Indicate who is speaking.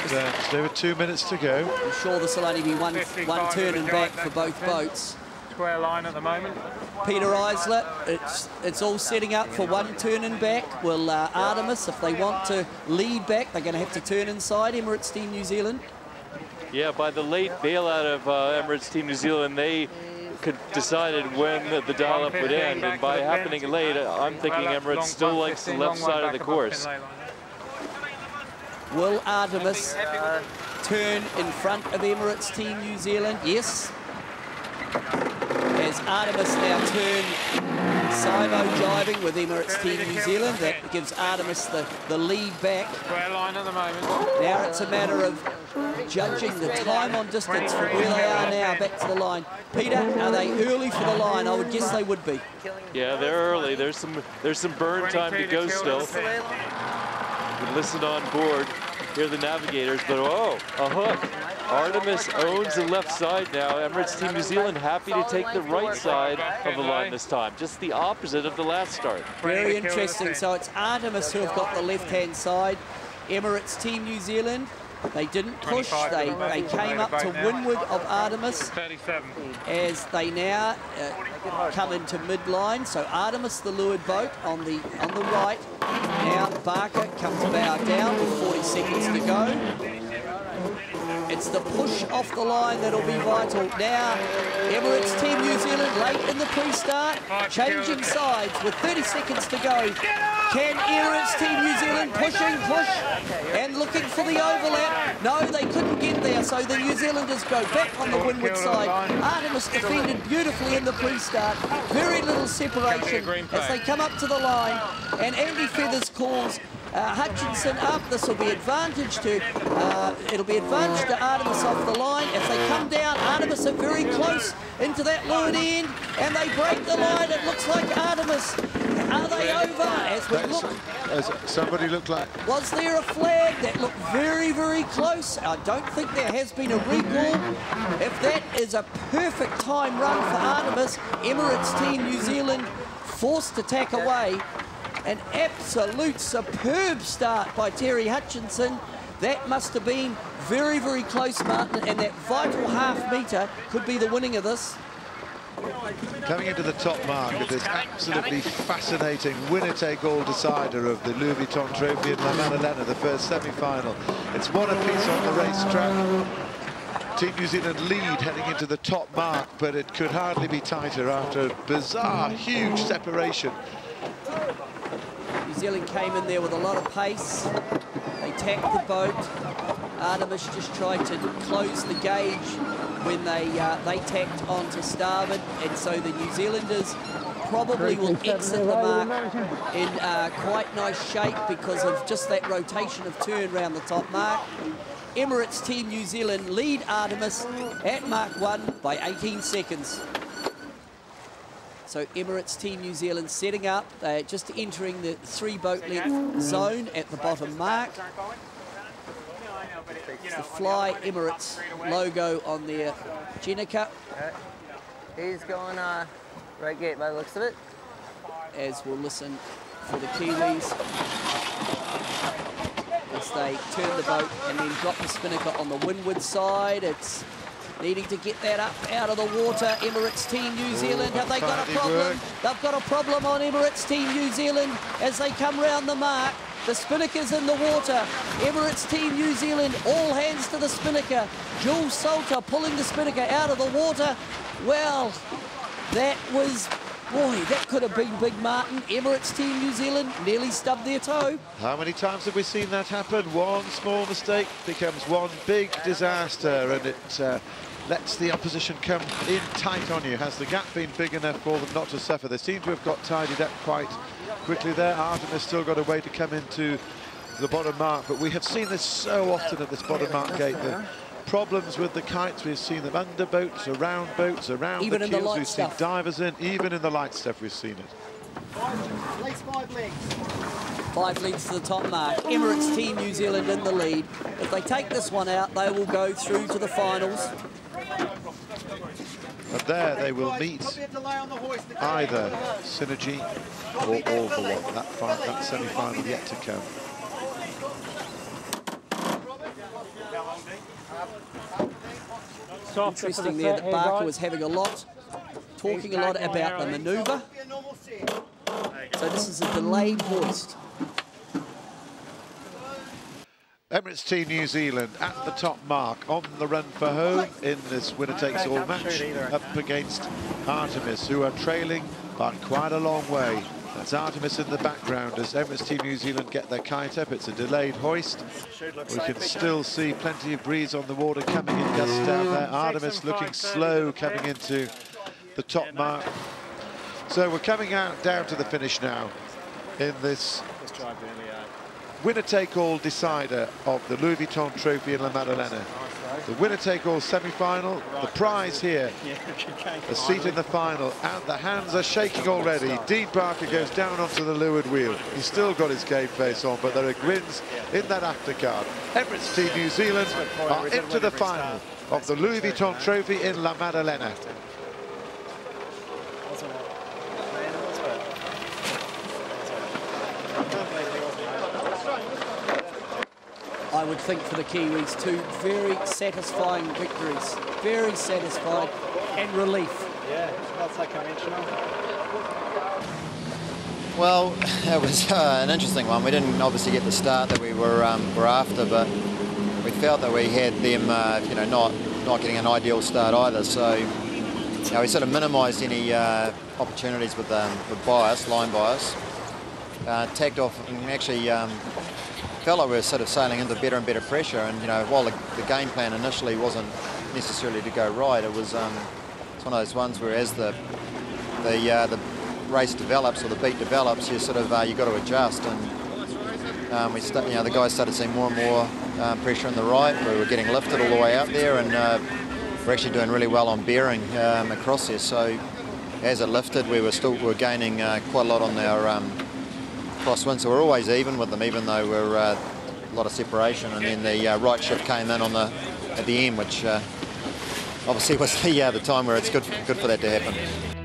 Speaker 1: Just over 2 minutes to go.
Speaker 2: I'm sure this will only be one turn and back for both boats.
Speaker 3: Square line at the moment.
Speaker 2: Peter Eisler, it's all setting up for one turn and back. Will Artemis, if they want to lead back, they're going to have to turn inside Emirates Team New Zealand.
Speaker 4: Yeah, by the late bailout of Emirates Team New Zealand, they decided when the dial-up would end, and by happening late, I'm thinking Emirates still likes the left side of the course.
Speaker 2: Will Artemis turn in front of Emirates Team New Zealand? Yes. As Artemis now turn Simo driving with Emirates Team New Zealand, that gives Artemis the lead back.
Speaker 3: Square line at the moment.
Speaker 2: Now it's a matter of judging the time on distance from where they are now back to the line. Peter, are they early for the line? I would guess they would be.
Speaker 4: Yeah, they're early. There's some burn time to go still. You can listen on board, hear the navigators, but oh, a hook. Artemis owns the left side now. Emirates Team New Zealand happy to take the right side of the line this time. Just the opposite of the last start.
Speaker 2: Very interesting. So it's Artemis who have got the left-hand side. Emirates Team New Zealand, they didn't push. They came up to windward of Artemis as they now come into midline. So Artemis, the leeward boat, on the right. Now Barker comes bow down with 40 seconds to go. It's the push off the line that'll be vital. Now, Emirates Team New Zealand late in the pre-start, changing sides with 30 seconds to go. Can Emirates Team New Zealand push, and looking for the overlap? No, they couldn't get there, so the New Zealanders go back on the windward side. Artemis defended beautifully in the pre-start. Very little separation as they come up to the line, and Andy Feathers calls Hutchinson up. This will be advantage to, it'll be advantage to Artemis off the line. If they come down, Artemis are very close into that leeward end, and they break the line. It looks like Artemis. Are they over? As we look,
Speaker 1: as somebody looked like.
Speaker 2: Was there a flag? That looked very, very close. I don't think there has been a recall. If that is a perfect time run for Artemis, Emirates Team New Zealand forced to tack away. An absolute superb start by Terry Hutchinson. That must have been very, very close, Martin, and that vital half-metre could be the winning of this.
Speaker 1: Coming into the top mark of this absolutely fascinating winner-take-all decider of the Louis Vuitton Trophy in La Maddalena, the first semi-final. It's one apiece on the racetrack. Team New Zealand lead heading into the top mark, but it could hardly be tighter after a bizarre, huge separation.
Speaker 2: New Zealand came in there with a lot of pace. They tacked the boat. Artemis just tried to close the gauge when they tacked onto starboard, and so the New Zealanders probably will exit the mark in quite nice shape because of just that rotation of turn around the top mark. Emirates Team New Zealand lead Artemis at Mark 1 by 18 seconds. So Emirates Team New Zealand setting up, just entering the 3-boat length zone at the bottom mark. It's the Fly Emirates logo on their Jenica.
Speaker 5: He's going right gate by the looks of it.
Speaker 2: As we'll listen for the Kiwis as they turn the boat and then drop the spinnaker on the windward side. It's needing to get that up out of the water. Emirates Team New Zealand, have they got a problem? They've got a problem on Emirates Team New Zealand as they come round the mark. The spinnaker's in the water. Emirates Team New Zealand, all hands to the spinnaker. Jules Salter pulling the spinnaker out of the water. Well, that was, boy, that could have been big, Martin. Emirates Team New Zealand nearly stubbed their toe.
Speaker 1: How many times have we seen that happen? One small mistake becomes one big disaster, and it lets the opposition come in tight on you. Has the gap been big enough for them not to suffer? They seem to have got tidied up quite quickly there. Artemis still got a way to come into the bottom mark, but we have seen this so often at this bottom mark gate. The problems with the kites, we've seen them under boats, around even the keels, we've seen divers in, even in the light stuff we've seen it.
Speaker 2: 5 legs to the top mark. Emirates Team New Zealand in the lead. If they take this one out, they will go through to the finals.
Speaker 1: And there they will meet either Synergy or All for One. That semi-final yet to come.
Speaker 2: Interesting there that Barker was having talking a lot about the manoeuvre. So this is a delayed hoist.
Speaker 1: Emirates Team New Zealand at the top mark, on the run for home in this winner-takes-all match, up against ARTEMIS, who are trailing by quite a long way. That's ARTEMIS in the background as Emirates Team New Zealand get their kite up. It's a delayed hoist. We can still see plenty of breeze on the water coming in gusts down there. ARTEMIS looking slow coming into the top mark. So we're coming out down to the finish now in this winner-take-all decider of the Louis Vuitton Trophy in La Maddalena. The winner-take-all semi-final, the prize here, a seat in the final, and the hands are shaking already. Dean Barker goes down onto the leeward wheel. He's still got his game face on, but there are grins in that aftercard. Emirates Team New Zealand are into the final of the Louis Vuitton Trophy in La Maddalena.
Speaker 2: I would think for the Kiwis, two very satisfying victories. Very satisfied and relief.
Speaker 6: Yeah, not so conventional.
Speaker 7: Well, it was an interesting one. We didn't obviously get the start that we were after, but we felt that we had them, you know, not getting an ideal start either. So, you know, we sort of minimised any opportunities with bias, line bias. Tagged off and actually felt like we were sort of sailing into better and better pressure. And you know, while the game plan initially wasn't necessarily to go right, it was it's one of those ones where as the race develops or the beat develops, you sort of you got to adjust. And you know, the guys started seeing more and more pressure on the right. We were getting lifted all the way out there, and we're actually doing really well on bearing across there. So as it lifted, we were gaining quite a lot on our crosswind, so we're always even with them, even though we're a lot of separation. And then the right shift came in on at the end, which obviously was the time where it's good for that to happen.